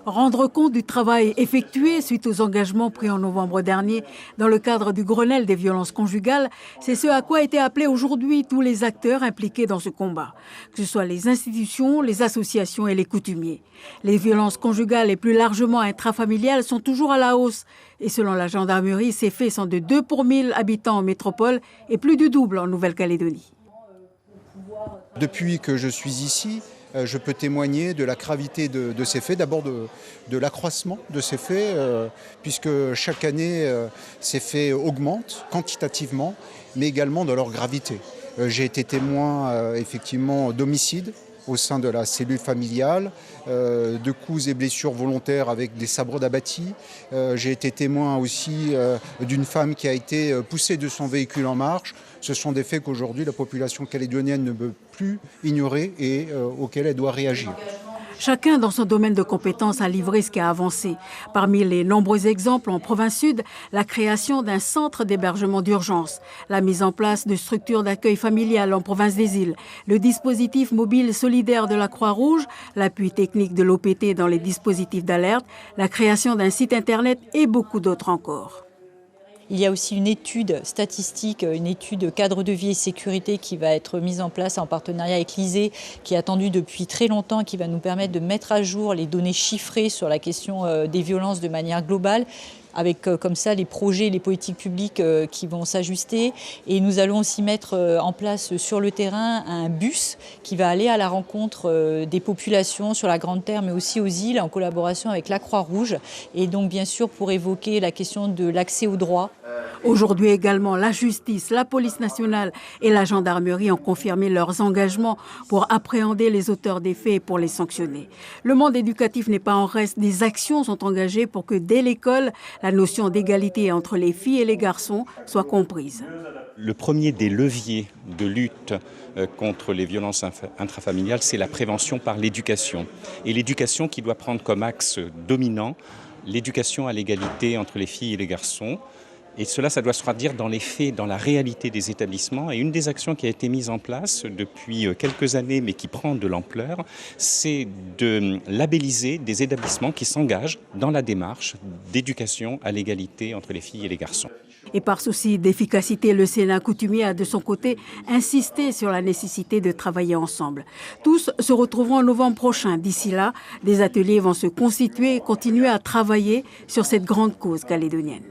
Rendre compte du travail effectué suite aux engagements pris en novembre dernier dans le cadre du Grenelle des violences conjugales, c'est ce à quoi étaient appelés aujourd'hui tous les acteurs impliqués dans ce combat, que ce soit les institutions, les associations et les coutumiers. Les violences conjugales et plus largement intrafamiliales sont toujours à la hausse et selon la gendarmerie, ces faits sont de 2 pour 1000 habitants en métropole et plus du double en Nouvelle-Calédonie. Depuis que je suis ici, je peux témoigner de la gravité de ces faits, d'abord de l'accroissement de ces faits, puisque chaque année, ces faits augmentent quantitativement, mais également de leur gravité. J'ai été témoin effectivement d'homicides au sein de la cellule familiale, de coups et blessures volontaires avec des sabres d'abattis. J'ai été témoin aussi d'une femme qui a été poussée de son véhicule en marche. Ce sont des faits qu'aujourd'hui la population calédonienne ne peut plus ignorer et auxquels elle doit réagir. Chacun dans son domaine de compétences a livré ce qui a avancé. Parmi les nombreux exemples en province sud, la création d'un centre d'hébergement d'urgence, la mise en place de structures d'accueil familial en province des îles, le dispositif mobile solidaire de la Croix-Rouge, l'appui technique de l'OPT dans les dispositifs d'alerte, la création d'un site internet et beaucoup d'autres encore. Il y a aussi une étude statistique, une étude cadre de vie et sécurité qui va être mise en place en partenariat avec l'ISEE, qui est attendue depuis très longtemps et qui va nous permettre de mettre à jour les données chiffrées sur la question des violences de manière globale, avec comme ça les projets, les politiques publiques qui vont s'ajuster. Et nous allons aussi mettre en place sur le terrain un bus qui va aller à la rencontre des populations sur la Grande Terre, mais aussi aux îles, en collaboration avec la Croix-Rouge. Et donc bien sûr pour évoquer la question de l'accès aux droits. Aujourd'hui également, la justice, la police nationale et la gendarmerie ont confirmé leurs engagements pour appréhender les auteurs des faits et pour les sanctionner. Le monde éducatif n'est pas en reste. Des actions sont engagées pour que dès l'école, la notion d'égalité entre les filles et les garçons soit comprise. Le premier des leviers de lutte contre les violences intrafamiliales, c'est la prévention par l'éducation. Et l'éducation qui doit prendre comme axe dominant l'éducation à l'égalité entre les filles et les garçons. Et cela, ça doit se traduire dans les faits, dans la réalité des établissements. Et une des actions qui a été mise en place depuis quelques années, mais qui prend de l'ampleur, c'est de labelliser des établissements qui s'engagent dans la démarche d'éducation à l'égalité entre les filles et les garçons. Et par souci d'efficacité, le Sénat coutumier a de son côté insisté sur la nécessité de travailler ensemble. Tous se retrouveront en novembre prochain. D'ici là, des ateliers vont se constituer et continuer à travailler sur cette grande cause calédonienne.